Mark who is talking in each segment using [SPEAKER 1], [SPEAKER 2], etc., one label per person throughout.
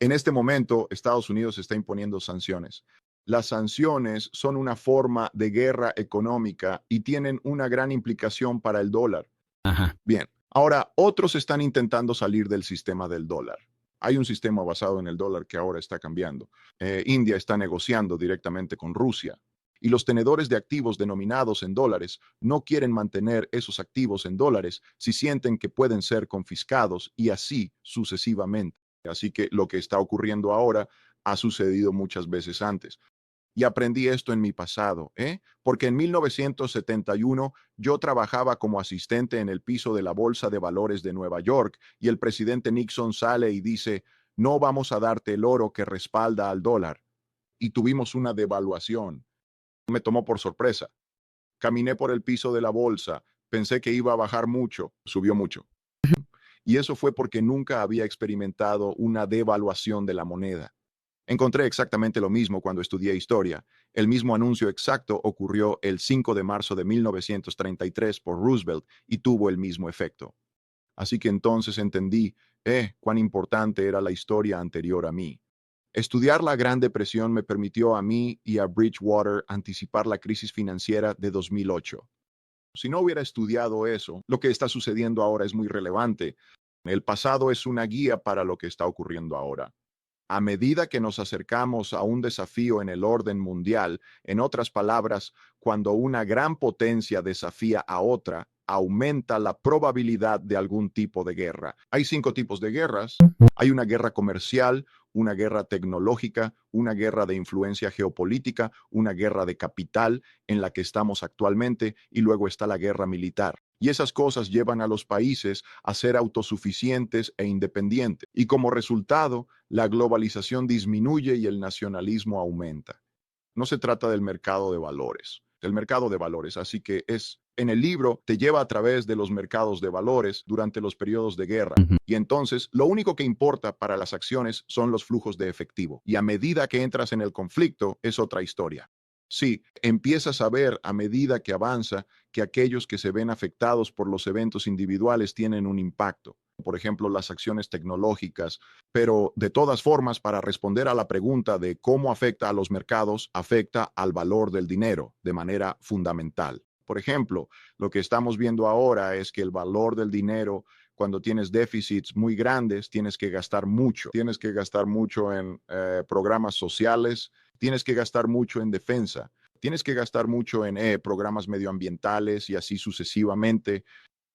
[SPEAKER 1] En este momento, Estados Unidos está imponiendo sanciones. Las sanciones son una forma de guerra económica y tienen una gran implicación para el dólar.
[SPEAKER 2] Ajá.
[SPEAKER 1] Bien, ahora otros están intentando salir del sistema del dólar. Hay un sistema basado en el dólar que ahora está cambiando. India está negociando directamente con Rusia y los tenedores de activos denominados en dólares no quieren mantener esos activos en dólares si sienten que pueden ser confiscados y así sucesivamente. Así que lo que está ocurriendo ahora ha sucedido muchas veces antes. Y aprendí esto en mi pasado, porque en 1971 yo trabajaba como asistente en el piso de la Bolsa de Valores de Nueva York y el presidente Nixon sale y dice, no vamos a darte el oro que respalda al dólar. Y tuvimos una devaluación. Me tomó por sorpresa. Caminé por el piso de la bolsa, pensé que iba a bajar mucho, subió mucho. Y eso fue porque nunca había experimentado una devaluación de la moneda. Encontré exactamente lo mismo cuando estudié historia. El mismo anuncio exacto ocurrió el 5 de marzo de 1933 por Roosevelt y tuvo el mismo efecto. Así que entonces entendí, cuán importante era la historia anterior a mí. Estudiar la Gran Depresión me permitió a mí y a Bridgewater anticipar la crisis financiera de 2008. Si no hubiera estudiado eso, lo que está sucediendo ahora es muy relevante. El pasado es una guía para lo que está ocurriendo ahora. A medida que nos acercamos a un desafío en el orden mundial, en otras palabras, cuando una gran potencia desafía a otra, aumenta la probabilidad de algún tipo de guerra. Hay 5 tipos de guerras. Hay una guerra comercial, una guerra tecnológica, una guerra de influencia geopolítica, una guerra de capital en la que estamos actualmente y luego está la guerra militar. Y esas cosas llevan a los países a ser autosuficientes e independientes. Y como resultado, la globalización disminuye y el nacionalismo aumenta. No se trata del mercado de valores, del mercado de valores. Así que en el libro te lleva a través de los mercados de valores durante los periodos de guerra.
[SPEAKER 2] Ujú.
[SPEAKER 1] Y entonces lo único que importa para las acciones son los flujos de efectivo. Y a medida que entras en el conflicto es otra historia. Sí, empiezas a ver a medida que avanza que aquellos que se ven afectados por los eventos individuales tienen un impacto. Por ejemplo, las acciones tecnológicas, pero de todas formas, para responder a la pregunta de cómo afecta a los mercados, afecta al valor del dinero de manera fundamental. Por ejemplo, lo que estamos viendo ahora es que el valor del dinero, cuando tienes déficits muy grandes, tienes que gastar mucho. Tienes que gastar mucho en programas sociales, tienes que gastar mucho en defensa, tienes que gastar mucho en programas medioambientales y así sucesivamente.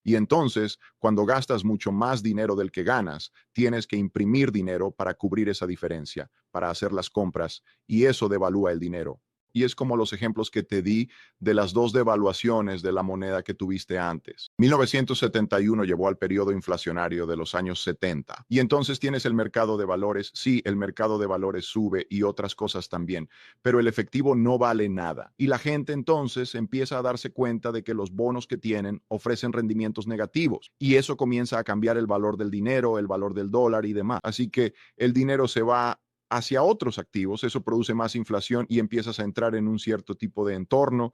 [SPEAKER 1] Y entonces, cuando gastas mucho más dinero del que ganas, tienes que imprimir dinero para cubrir esa diferencia, para hacer las compras, y eso devalúa el dinero. Y es como los ejemplos que te di de las 2 devaluaciones de la moneda que tuviste antes. 1971 llevó al periodo inflacionario de los años 70. Y entonces tienes el mercado de valores. Sí, el mercado de valores sube y otras cosas también, pero el efectivo no vale nada. Y la gente entonces empieza a darse cuenta de que los bonos que tienen ofrecen rendimientos negativos. Y eso comienza a cambiar el valor del dinero, el valor del dólar y demás. Así que el dinero se va hacia otros activos, eso produce más inflación y empiezas a entrar en un cierto tipo de entorno.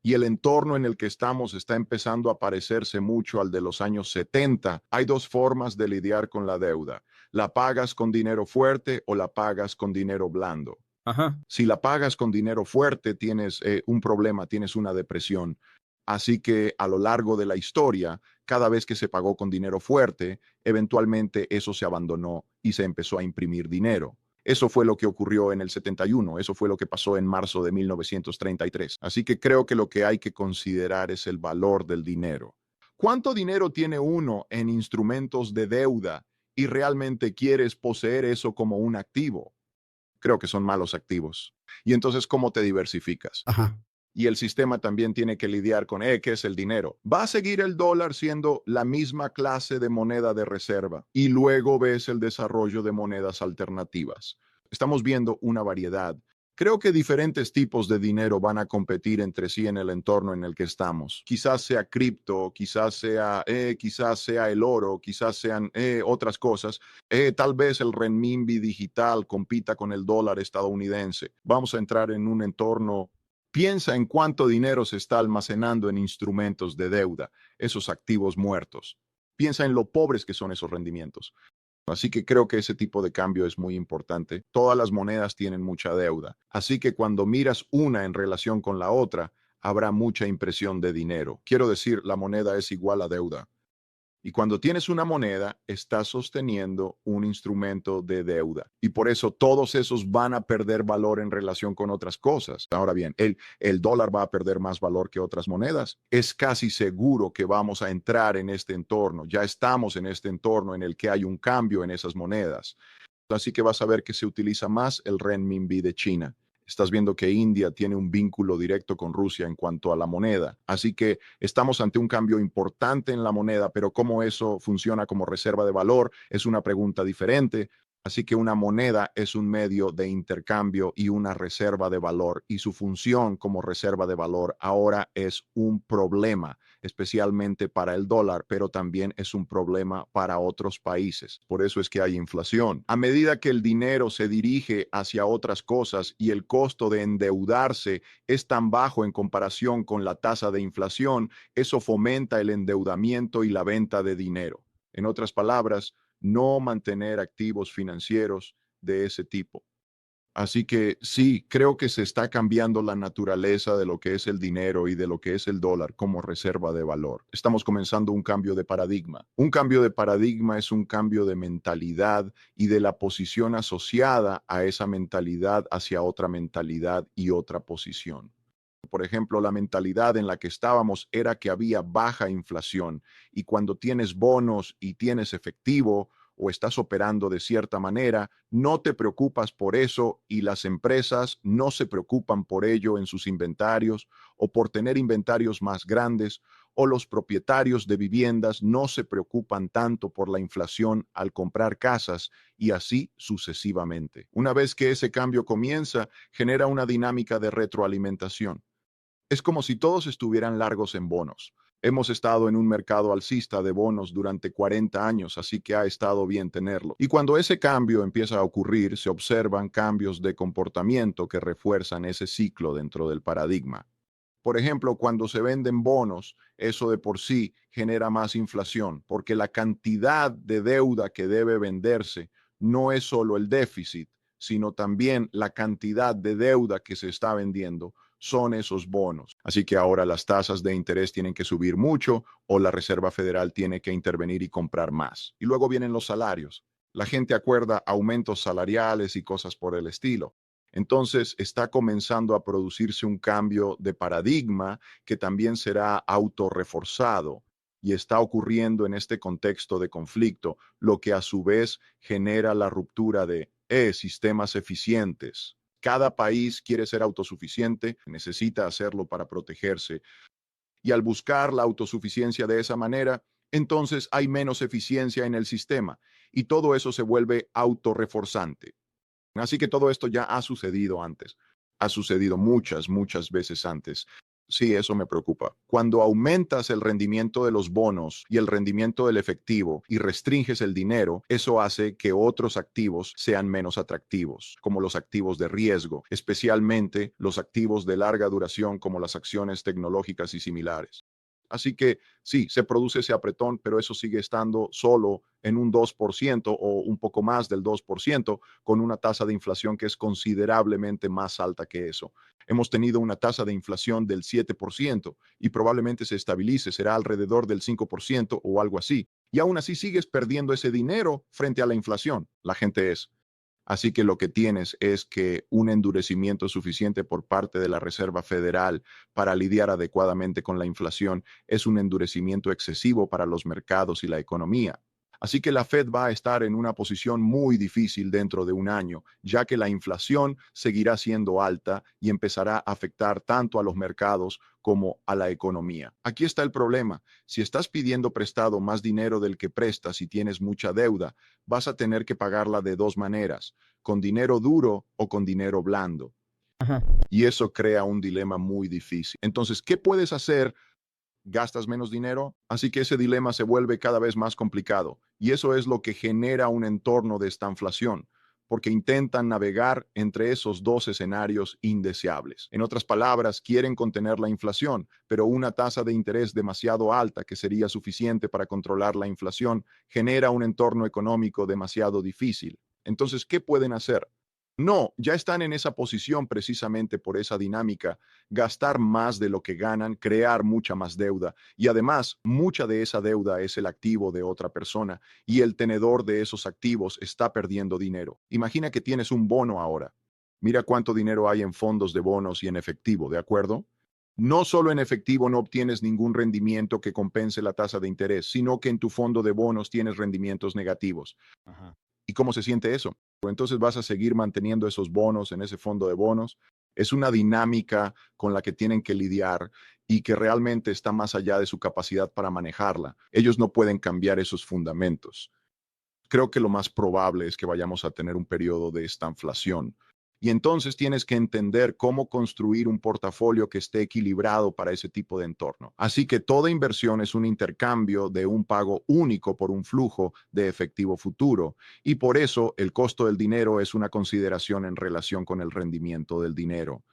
[SPEAKER 1] Y el entorno en el que estamos está empezando a parecerse mucho al de los años 70. Hay 2 formas de lidiar con la deuda. La pagas con dinero fuerte o la pagas con dinero blando.
[SPEAKER 2] Ajá.
[SPEAKER 1] Si la pagas con dinero fuerte, tienes un problema, tienes una depresión. Así que a lo largo de la historia, cada vez que se pagó con dinero fuerte, eventualmente eso se abandonó y se empezó a imprimir dinero. Eso fue lo que ocurrió en el 71, eso fue lo que pasó en marzo de 1933. Así que creo que lo que hay que considerar es el valor del dinero. ¿Cuánto dinero tiene uno en instrumentos de deuda y realmente quieres poseer eso como un activo? Creo que son malos activos. Y entonces, ¿cómo te diversificas?
[SPEAKER 2] Ajá.
[SPEAKER 1] Y el sistema también tiene que lidiar con, ¿qué es el dinero? ¿Va a seguir el dólar siendo la misma clase de moneda de reserva? Y luego ves el desarrollo de monedas alternativas. Estamos viendo una variedad. Creo que diferentes tipos de dinero van a competir entre sí en el entorno en el que estamos. Quizás sea cripto, quizás sea el oro, quizás sean otras cosas. Tal vez el renminbi digital compita con el dólar estadounidense. Vamos a entrar en un entorno. Piensa en cuánto dinero se está almacenando en instrumentos de deuda, esos activos muertos. Piensa en lo pobres que son esos rendimientos. Así que creo que ese tipo de cambio es muy importante. Todas las monedas tienen mucha deuda. Así que cuando miras una en relación con la otra, habrá mucha impresión de dinero. Quiero decir, la moneda es igual a deuda. Y cuando tienes una moneda, estás sosteniendo un instrumento de deuda. Y por eso todos esos van a perder valor en relación con otras cosas. Ahora bien, el dólar va a perder más valor que otras monedas. Es casi seguro que vamos a entrar en este entorno. Ya estamos en este entorno en el que hay un cambio en esas monedas. Así que vas a ver que se utiliza más el renminbi de China. Estás viendo que India tiene un vínculo directo con Rusia en cuanto a la moneda. Así que estamos ante un cambio importante en la moneda, pero cómo eso funciona como reserva de valor es una pregunta diferente. Así que una moneda es un medio de intercambio y una reserva de valor, y su función como reserva de valor ahora es un problema, especialmente para el dólar, pero también es un problema para otros países. Por eso es que hay inflación. A medida que el dinero se dirige hacia otras cosas y el costo de endeudarse es tan bajo en comparación con la tasa de inflación, eso fomenta el endeudamiento y la venta de dinero. En otras palabras, no mantener activos financieros de ese tipo. Así que sí, creo que se está cambiando la naturaleza de lo que es el dinero y de lo que es el dólar como reserva de valor. Estamos comenzando un cambio de paradigma. Un cambio de paradigma es un cambio de mentalidad y de la posición asociada a esa mentalidad hacia otra mentalidad y otra posición. Por ejemplo, la mentalidad en la que estábamos era que había baja inflación, y cuando tienes bonos y tienes efectivo o estás operando de cierta manera, no te preocupas por eso, y las empresas no se preocupan por ello en sus inventarios o por tener inventarios más grandes, o los propietarios de viviendas no se preocupan tanto por la inflación al comprar casas, y así sucesivamente. Una vez que ese cambio comienza, genera una dinámica de retroalimentación. Es como si todos estuvieran largos en bonos. Hemos estado en un mercado alcista de bonos durante 40 años, así que ha estado bien tenerlo. Y cuando ese cambio empieza a ocurrir, se observan cambios de comportamiento que refuerzan ese ciclo dentro del paradigma. Por ejemplo, cuando se venden bonos, eso de por sí genera más inflación, porque la cantidad de deuda que debe venderse no es solo el déficit, sino también la cantidad de deuda que se está vendiendo son esos bonos. Así que ahora las tasas de interés tienen que subir mucho, o la Reserva Federal tiene que intervenir y comprar más. Y luego vienen los salarios. La gente acuerda aumentos salariales y cosas por el estilo. Entonces está comenzando a producirse un cambio de paradigma que también será autorreforzado, y está ocurriendo en este contexto de conflicto, lo que a su vez genera la ruptura de sistemas eficientes. Cada país quiere ser autosuficiente, necesita hacerlo para protegerse, y al buscar la autosuficiencia de esa manera, entonces hay menos eficiencia en el sistema, y todo eso se vuelve autorreforzante. Así que todo esto ya ha sucedido antes. Ha sucedido muchas, muchas veces antes. Sí, eso me preocupa. Cuando aumentas el rendimiento de los bonos y el rendimiento del efectivo y restringes el dinero, eso hace que otros activos sean menos atractivos, como los activos de riesgo, especialmente los activos de larga duración como las acciones tecnológicas y similares. Así que sí, se produce ese apretón, pero eso sigue estando solo en un 2% o un poco más del 2%, con una tasa de inflación que es considerablemente más alta que eso. Hemos tenido una tasa de inflación del 7% y probablemente se estabilice, será alrededor del 5% o algo así. Y aún así sigues perdiendo ese dinero frente a la inflación. La gente es. Así que lo que tienes es que un endurecimiento suficiente por parte de la Reserva Federal para lidiar adecuadamente con la inflación es un endurecimiento excesivo para los mercados y la economía. Así que la Fed va a estar en una posición muy difícil dentro de un año, ya que la inflación seguirá siendo alta y empezará a afectar tanto a los mercados como a la economía. Aquí está el problema. Si estás pidiendo prestado más dinero del que prestas y tienes mucha deuda, vas a tener que pagarla de dos maneras: con dinero duro o con dinero blando.
[SPEAKER 2] Ajá.
[SPEAKER 1] Y eso crea un dilema muy difícil. Entonces, ¿qué puedes hacer? ¿Gastas menos dinero? Así que ese dilema se vuelve cada vez más complicado. Y eso es lo que genera un entorno de estanflación, porque intentan navegar entre esos dos escenarios indeseables. En otras palabras, quieren contener la inflación, pero una tasa de interés demasiado alta, que sería suficiente para controlar la inflación, genera un entorno económico demasiado difícil. Entonces, ¿qué pueden hacer? No, ya están en esa posición precisamente por esa dinámica: gastar más de lo que ganan, crear mucha más deuda, y además mucha de esa deuda es el activo de otra persona y el tenedor de esos activos está perdiendo dinero. Imagina que tienes un bono ahora. Mira cuánto dinero hay en fondos de bonos y en efectivo, ¿de acuerdo? No solo en efectivo no obtienes ningún rendimiento que compense la tasa de interés, sino que en tu fondo de bonos tienes rendimientos negativos.
[SPEAKER 2] Ajá.
[SPEAKER 1] ¿Y cómo se siente eso? Pues entonces vas a seguir manteniendo esos bonos en ese fondo de bonos. Es una dinámica con la que tienen que lidiar y que realmente está más allá de su capacidad para manejarla. Ellos no pueden cambiar esos fundamentos. Creo que lo más probable es que vayamos a tener un periodo de estanflación. Y entonces tienes que entender cómo construir un portafolio que esté equilibrado para ese tipo de entorno. Así que toda inversión es un intercambio de un pago único por un flujo de efectivo futuro. Y por eso el costo del dinero es una consideración en relación con el rendimiento del dinero.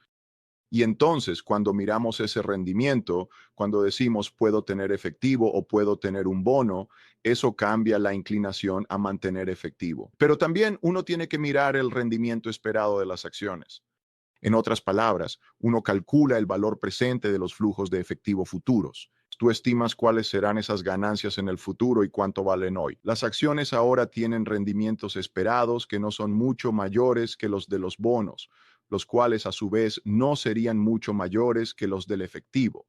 [SPEAKER 1] Y entonces, cuando miramos ese rendimiento, cuando decimos puedo tener efectivo o puedo tener un bono, eso cambia la inclinación a mantener efectivo. Pero también uno tiene que mirar el rendimiento esperado de las acciones. En otras palabras, uno calcula el valor presente de los flujos de efectivo futuros. Tú estimas cuáles serán esas ganancias en el futuro y cuánto valen hoy. Las acciones ahora tienen rendimientos esperados que no son mucho mayores que los de los bonos, los cuales a su vez no serían mucho mayores que los del efectivo.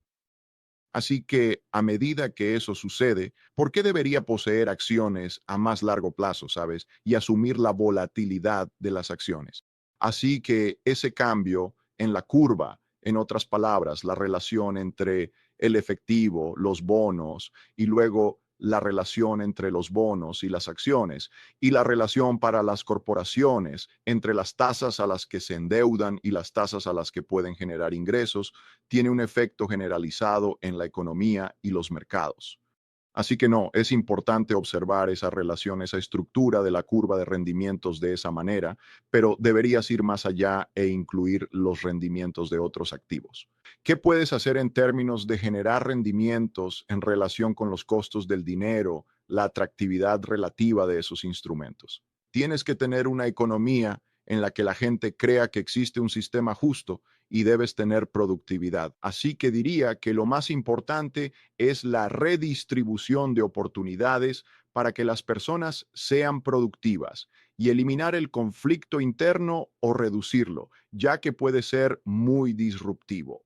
[SPEAKER 1] Así que, a medida que eso sucede, ¿por qué debería poseer acciones a más largo plazo, sabes? Y asumir la volatilidad de las acciones. Así que ese cambio en la curva, en otras palabras, la relación entre el efectivo, los bonos y luego la relación entre los bonos y las acciones, y la relación para las corporaciones entre las tasas a las que se endeudan y las tasas a las que pueden generar ingresos, tiene un efecto generalizado en la economía y los mercados. Así que no, es importante observar esa relación, esa estructura de la curva de rendimientos de esa manera, pero deberías ir más allá e incluir los rendimientos de otros activos. ¿Qué puedes hacer en términos de generar rendimientos en relación con los costos del dinero, la atractividad relativa de esos instrumentos? Tienes que tener una economía en la que la gente crea que existe un sistema justo y debes tener productividad. Así que diría que lo más importante es la redistribución de oportunidades para que las personas sean productivas y eliminar el conflicto interno o reducirlo, ya que puede ser muy disruptivo.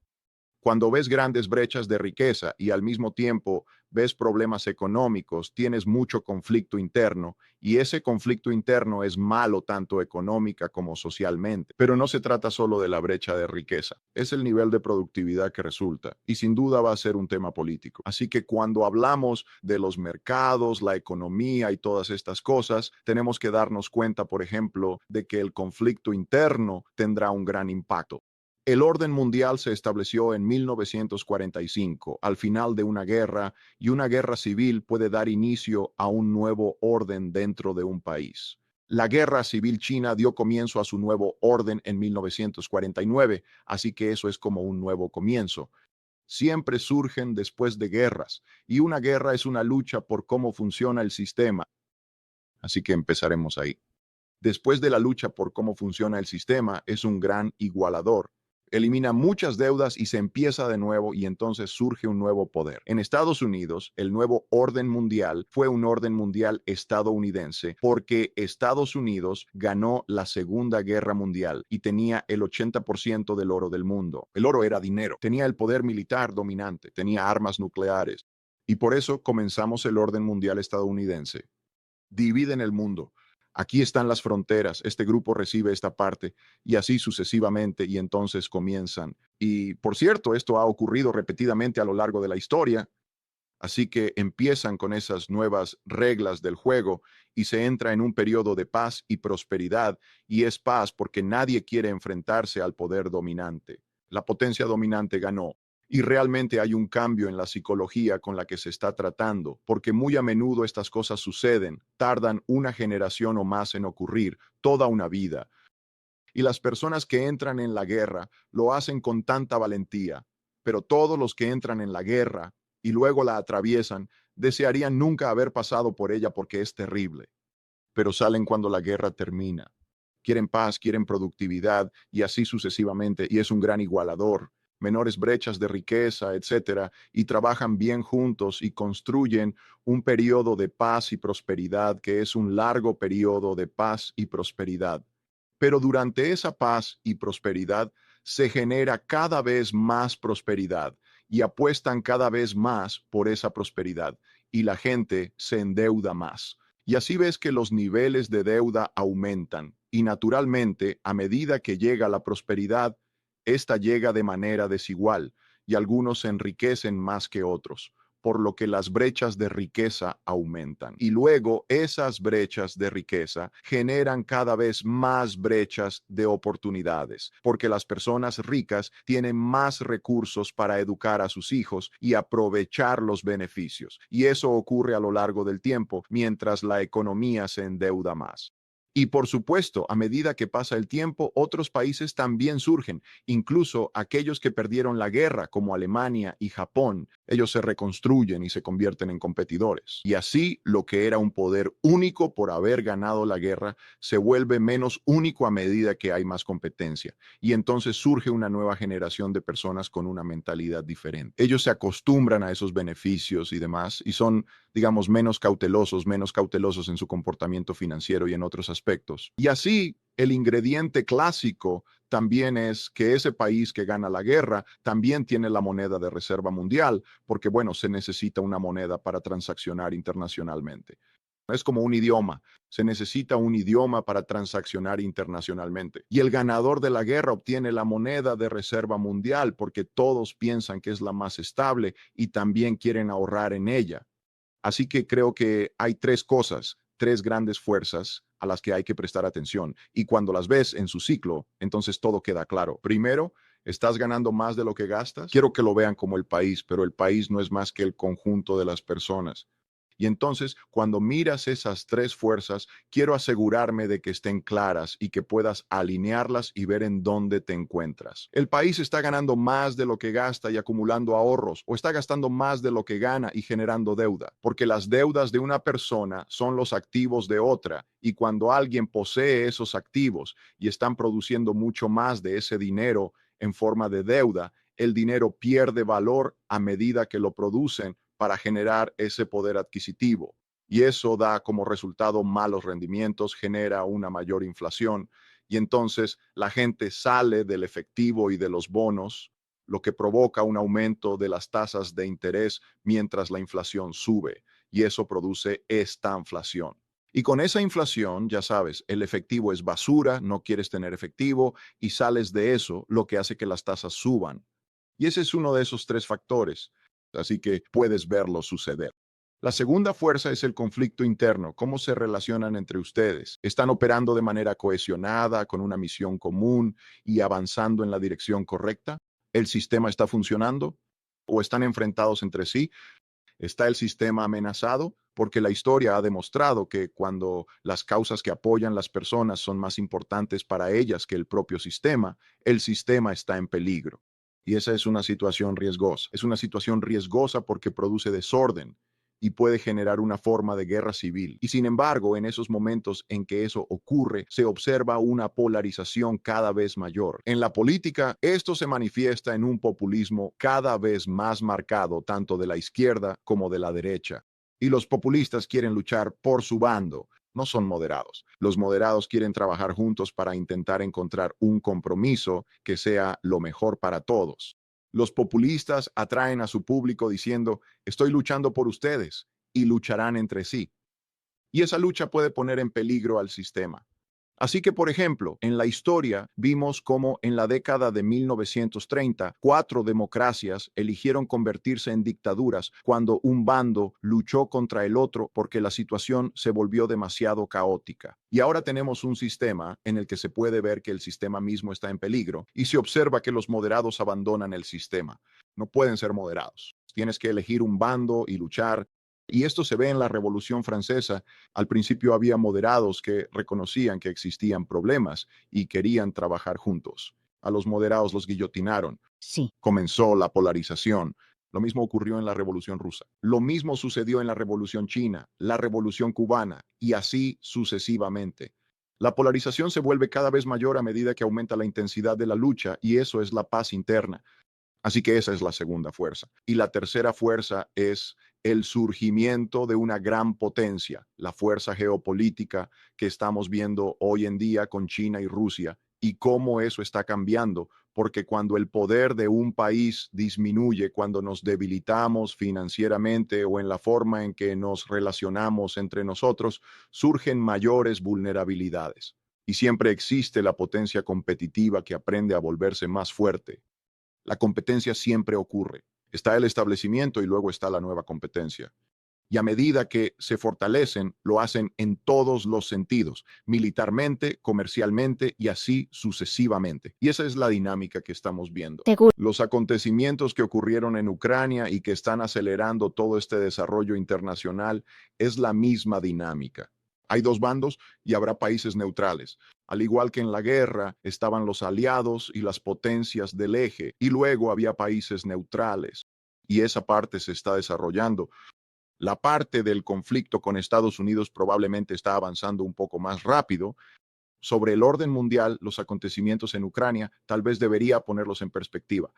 [SPEAKER 1] Cuando ves grandes brechas de riqueza y al mismo tiempo ves problemas económicos, tienes mucho conflicto interno y ese conflicto interno es malo tanto económica como socialmente. Pero no se trata solo de la brecha de riqueza, es el nivel de productividad que resulta y sin duda va a ser un tema político. Así que cuando hablamos de los mercados, la economía y todas estas cosas, tenemos que darnos cuenta, por ejemplo, de que el conflicto interno tendrá un gran impacto. El orden mundial se estableció en 1945, al final de una guerra, y una guerra civil puede dar inicio a un nuevo orden dentro de un país. La Guerra Civil China dio comienzo a su nuevo orden en 1949, así que eso es como un nuevo comienzo. Siempre surgen después de guerras, y una guerra es una lucha por cómo funciona el sistema. Así que empezaremos ahí. Después de la lucha por cómo funciona el sistema, es un gran igualador. Elimina muchas deudas y se empieza de nuevo y entonces surge un nuevo poder. En Estados Unidos, el nuevo orden mundial fue un orden mundial estadounidense porque Estados Unidos ganó la Segunda Guerra Mundial y tenía el 80% del oro del mundo. El oro era dinero, tenía el poder militar dominante, tenía armas nucleares. Y por eso comenzamos el orden mundial estadounidense. Dividen el mundo. Aquí están las fronteras, este grupo recibe esta parte y así sucesivamente y entonces comienzan. Y por cierto, esto ha ocurrido repetidamente a lo largo de la historia, así que empiezan con esas nuevas reglas del juego y se entra en un periodo de paz y prosperidad, y es paz porque nadie quiere enfrentarse al poder dominante. La potencia dominante ganó. Y realmente hay un cambio en la psicología con la que se está tratando, porque muy a menudo estas cosas suceden, tardan una generación o más en ocurrir, toda una vida. Y las personas que entran en la guerra lo hacen con tanta valentía, pero todos los que entran en la guerra y luego la atraviesan desearían nunca haber pasado por ella porque es terrible, pero salen cuando la guerra termina. Quieren paz, quieren productividad y así sucesivamente, y es un gran igualador, menores brechas de riqueza, etcétera, y trabajan bien juntos y construyen un periodo de paz y prosperidad que es un largo periodo de paz y prosperidad. Pero durante esa paz y prosperidad se genera cada vez más prosperidad y apuestan cada vez más por esa prosperidad y la gente se endeuda más. Y así ves que los niveles de deuda aumentan y naturalmente a medida que llega la prosperidad, esta llega de manera desigual y algunos se enriquecen más que otros, por lo que las brechas de riqueza aumentan. Y luego esas brechas de riqueza generan cada vez más brechas de oportunidades, porque las personas ricas tienen más recursos para educar a sus hijos y aprovechar los beneficios. Y eso ocurre a lo largo del tiempo mientras la economía se endeuda más. Y por supuesto, a medida que pasa el tiempo, otros países también surgen, incluso aquellos que perdieron la guerra, como Alemania y Japón. Ellos se reconstruyen y se convierten en competidores. Y así, lo que era un poder único por haber ganado la guerra se vuelve menos único a medida que hay más competencia. Y entonces surge una nueva generación de personas con una mentalidad diferente. Ellos se acostumbran a esos beneficios y demás, y son, digamos, menos cautelosos en su comportamiento financiero y en otros aspectos. Y así, el ingrediente clásico también es que ese país que gana la guerra también tiene la moneda de reserva mundial, porque bueno, se necesita una moneda para transaccionar internacionalmente. Es como un idioma. Se necesita un idioma para transaccionar internacionalmente. Y el ganador de la guerra obtiene la moneda de reserva mundial porque todos piensan que es la más estable y también quieren ahorrar en ella. Así que creo que hay tres cosas, tres grandes fuerzas a las que hay que prestar atención. Y cuando las ves en su ciclo, entonces todo queda claro. Primero, ¿estás ganando más de lo que gastas? Quiero que lo vean como el país, pero el país no es más que el conjunto de las personas. Y entonces, cuando miras esas tres fuerzas, quiero asegurarme de que estén claras y que puedas alinearlas y ver en dónde te encuentras. El país está ganando más de lo que gasta y acumulando ahorros, o está gastando más de lo que gana y generando deuda, porque las deudas de una persona son los activos de otra, y cuando alguien posee esos activos y están produciendo mucho más de ese dinero en forma de deuda, el dinero pierde valor a medida que lo producen para generar ese poder adquisitivo. Y eso da como resultado malos rendimientos, genera una mayor inflación. Y entonces la gente sale del efectivo y de los bonos, lo que provoca un aumento de las tasas de interés mientras la inflación sube. Y eso produce esta inflación. Y con esa inflación, ya sabes, el efectivo es basura, no quieres tener efectivo y sales de eso, lo que hace que las tasas suban. Y ese es uno de esos tres factores. Así que puedes verlo suceder. La segunda fuerza es el conflicto interno, cómo se relacionan entre ustedes. ¿Están operando de manera cohesionada, con una misión común y avanzando en la dirección correcta? ¿El sistema está funcionando? ¿O están enfrentados entre sí? ¿Está el sistema amenazado? Porque la historia ha demostrado que cuando las causas que apoyan las personas son más importantes para ellas que el sistema está en peligro. Y esa es una situación riesgosa. Es una situación riesgosa porque produce desorden y puede generar una forma de guerra civil. Y sin embargo, en esos momentos en que eso ocurre, se observa una polarización cada vez mayor. En la política, esto se manifiesta en un populismo cada vez más marcado, tanto de la izquierda como de la derecha. Y los populistas quieren luchar por su bando, no son moderados. Los moderados quieren trabajar juntos para intentar encontrar un compromiso que sea lo mejor para todos. Los populistas atraen a su público diciendo, estoy luchando por ustedes, y lucharán entre sí. Y esa lucha puede poner en peligro al sistema. Así que, por ejemplo, en la historia vimos cómo en la década de 1930, cuatro democracias eligieron convertirse en dictaduras cuando un bando luchó contra el otro porque la situación se volvió demasiado caótica. Y ahora tenemos un sistema en el que se puede ver que el sistema mismo está en peligro y se observa que los moderados abandonan el sistema. No pueden ser moderados. Tienes que elegir un bando y luchar. Y esto se ve en la Revolución Francesa. Al principio había moderados que reconocían que existían problemas y querían trabajar juntos. A los moderados los guillotinaron.
[SPEAKER 2] Sí.
[SPEAKER 1] Comenzó la polarización. Lo mismo ocurrió en la Revolución Rusa. Lo mismo sucedió en la Revolución China, la Revolución Cubana y así sucesivamente. La polarización se vuelve cada vez mayor a medida que aumenta la intensidad de la lucha y eso es la paz interna. Así que esa es la segunda fuerza. Y la tercera fuerza es el surgimiento de una gran potencia, la fuerza geopolítica que estamos viendo hoy en día con China y Rusia y cómo eso está cambiando, porque cuando el poder de un país disminuye, cuando nos debilitamos financieramente o en la forma en que nos relacionamos entre nosotros, surgen mayores vulnerabilidades. Y siempre existe la potencia competitiva que aprende a volverse más fuerte. La competencia siempre ocurre. Está el establecimiento y luego está la nueva competencia. Y a medida que se fortalecen, lo hacen en todos los sentidos, militarmente, comercialmente y así sucesivamente. Y esa es la dinámica que estamos viendo.
[SPEAKER 2] Seguro.
[SPEAKER 1] Los acontecimientos que ocurrieron en Ucrania y que están acelerando todo este desarrollo internacional es la misma dinámica. Hay dos bandos y habrá países neutrales. Al igual que en la guerra, estaban los aliados y las potencias del eje, y luego había países neutrales. Y esa parte se está desarrollando. La parte del conflicto con Estados Unidos probablemente está avanzando un poco más rápido. Sobre el orden mundial, los acontecimientos en Ucrania tal vez debería ponerlos en perspectiva.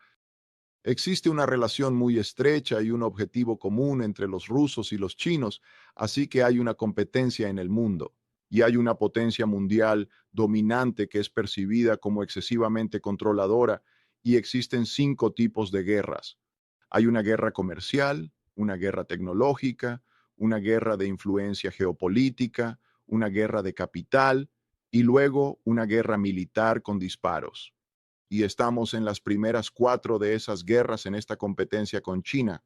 [SPEAKER 1] Existe una relación muy estrecha y un objetivo común entre los rusos y los chinos, así que hay una competencia en el mundo y hay una potencia mundial dominante que es percibida como excesivamente controladora y existen 5 tipos de guerras. Hay una guerra comercial, una guerra tecnológica, una guerra de influencia geopolítica, una guerra de capital y luego una guerra militar con disparos. Y estamos en las primeras 4 de esas guerras en esta competencia con China.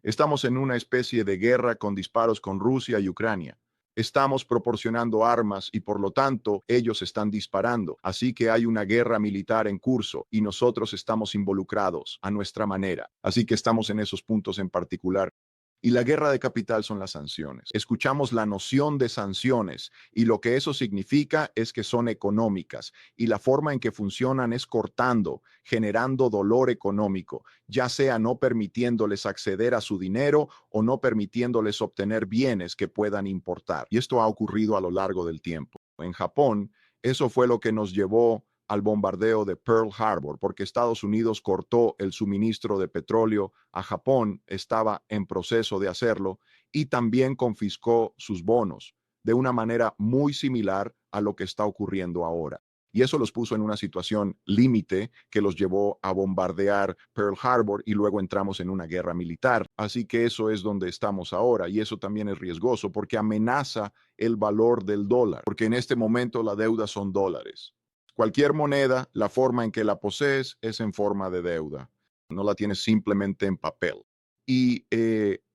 [SPEAKER 1] Estamos en una especie de guerra con disparos con Rusia y Ucrania. Estamos proporcionando armas y por lo tanto ellos están disparando. Así que hay una guerra militar en curso y nosotros estamos involucrados a nuestra manera. Así que estamos en esos puntos en particular. Y la guerra de capital son las sanciones. Escuchamos la noción de sanciones y lo que eso significa es que son económicas y la forma en que funcionan es cortando, generando dolor económico, ya sea no permitiéndoles acceder a su dinero o no permitiéndoles obtener bienes que puedan importar. Y esto ha ocurrido a lo largo del tiempo. En Japón, eso fue lo que nos llevó al bombardeo de Pearl Harbor, porque Estados Unidos cortó el suministro de petróleo a Japón, estaba en proceso de hacerlo, y también confiscó sus bonos de una manera muy similar a lo que está ocurriendo ahora. Y eso los puso en una situación límite que los llevó a bombardear Pearl Harbor y luego entramos en una guerra militar. Así que eso es donde estamos ahora y eso también es riesgoso porque amenaza el valor del dólar, porque en este momento la deuda son dólares. Cualquier moneda, la forma en que la posees es en forma de deuda. No la tienes simplemente en papel. Y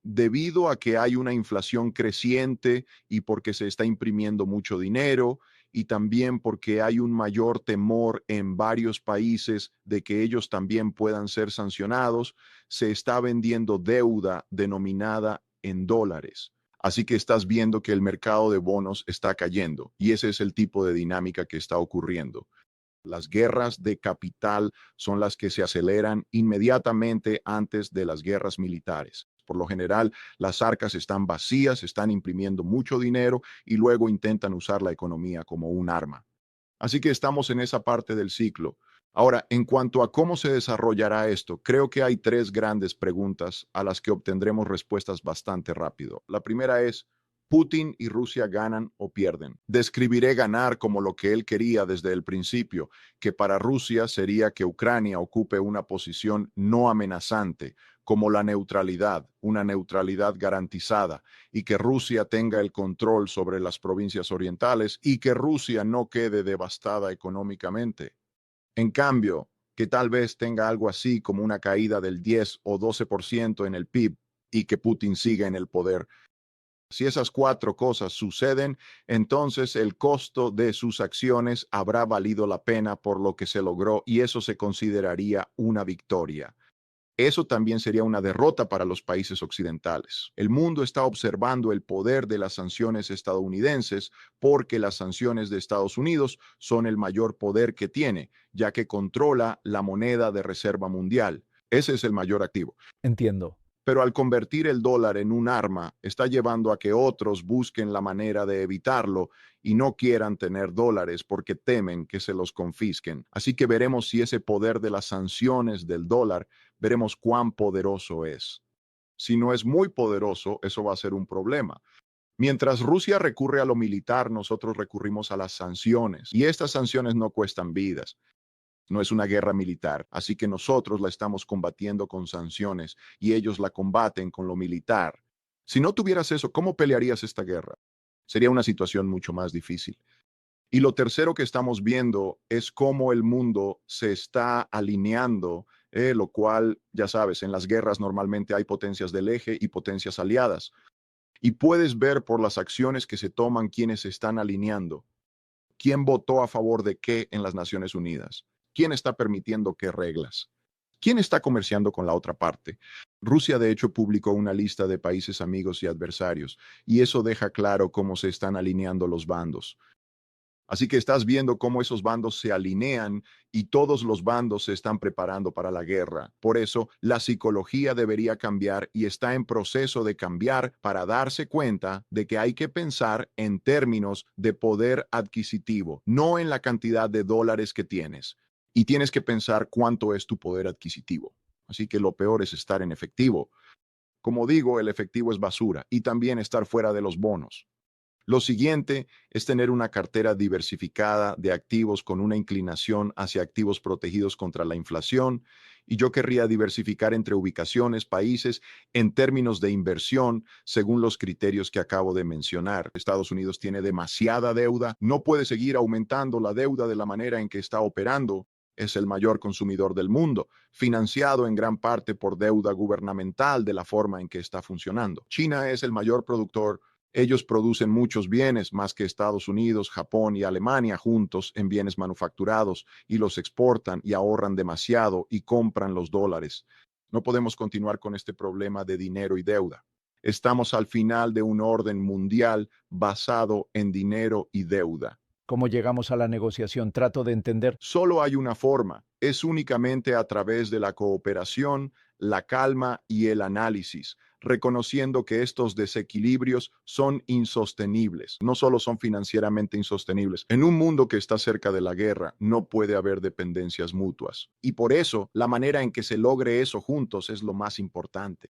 [SPEAKER 1] debido a que hay una inflación creciente y porque se está imprimiendo mucho dinero y también porque hay un mayor temor en varios países de que ellos también puedan ser sancionados, se está vendiendo deuda denominada en dólares. Así que estás viendo que el mercado de bonos está cayendo y ese es el tipo de dinámica que está ocurriendo. Las guerras de capital son las que se aceleran inmediatamente antes de las guerras militares. Por lo general, las arcas están vacías, están imprimiendo mucho dinero y luego intentan usar la economía como un arma. Así que estamos en esa parte del ciclo. Ahora, en cuanto a cómo se desarrollará esto, creo que hay 3 grandes preguntas a las que obtendremos respuestas bastante rápido. La primera es, ¿Putin y Rusia ganan o pierden? Describiré ganar como lo que él quería desde el principio, que para Rusia sería que Ucrania ocupe una posición no amenazante, como la neutralidad, una neutralidad garantizada, y que Rusia tenga el control sobre las provincias orientales y que Rusia no quede devastada económicamente. En cambio, que tal vez tenga algo así como una caída del 10 o 12% en el PIB y que Putin siga en el poder. Si esas 4 cosas suceden, entonces el costo de sus acciones habrá valido la pena por lo que se logró y eso se consideraría una victoria. Eso también sería una derrota para los países occidentales. El mundo está observando el poder de las sanciones estadounidenses porque las sanciones de Estados Unidos son el mayor poder que tiene, ya que controla la moneda de reserva mundial. Ese es el mayor activo.
[SPEAKER 2] Entiendo.
[SPEAKER 1] Pero al convertir el dólar en un arma, está llevando a que otros busquen la manera de evitarlo y no quieran tener dólares porque temen que se los confisquen. Así que veremos si ese poder de las sanciones del dólar, veremos cuán poderoso es. Si no es muy poderoso, eso va a ser un problema. Mientras Rusia recurre a lo militar, nosotros recurrimos a las sanciones y estas sanciones no cuestan vidas. No es una guerra militar, así que nosotros la estamos combatiendo con sanciones y ellos la combaten con lo militar. Si no tuvieras eso, ¿cómo pelearías esta guerra? Sería una situación mucho más difícil. Y lo tercero que estamos viendo es cómo el mundo se está alineando, lo cual, ya sabes, en las guerras normalmente hay potencias del eje y potencias aliadas. Y puedes ver por las acciones que se toman quienes se están alineando. ¿Quién votó a favor de qué en las Naciones Unidas? ¿Quién está permitiendo qué reglas? ¿Quién está comerciando con la otra parte? Rusia, de hecho, publicó una lista de países amigos y adversarios, y eso deja claro cómo se están alineando los bandos. Así que estás viendo cómo esos bandos se alinean y todos los bandos se están preparando para la guerra. Por eso, la psicología debería cambiar y está en proceso de cambiar para darse cuenta de que hay que pensar en términos de poder adquisitivo, no en la cantidad de dólares que tienes. Y tienes que pensar cuánto es tu poder adquisitivo. Así que lo peor es estar en efectivo. Como digo, el efectivo es basura y también estar fuera de los bonos. Lo siguiente es tener una cartera diversificada de activos con una inclinación hacia activos protegidos contra la inflación. Y yo querría diversificar entre ubicaciones, países, en términos de inversión, según los criterios que acabo de mencionar. Estados Unidos tiene demasiada deuda, no puede seguir aumentando la deuda de la manera en que está operando. Es el mayor consumidor del mundo, financiado en gran parte por deuda gubernamental de la forma en que está funcionando. China es el mayor productor. Ellos producen muchos bienes, más que Estados Unidos, Japón y Alemania juntos en bienes manufacturados, y los exportan y ahorran demasiado y compran los dólares. No podemos continuar con este problema de dinero y deuda. Estamos al final de un orden mundial basado en dinero y deuda.
[SPEAKER 2] ¿Cómo llegamos a la negociación? Trato de entender.
[SPEAKER 1] Solo hay una forma, es únicamente a través de la cooperación, la calma y el análisis, reconociendo que estos desequilibrios son insostenibles, no solo son financieramente insostenibles. En un mundo que está cerca de la guerra, no puede haber dependencias mutuas. Y por eso, la manera en que se logre eso juntos es lo más importante.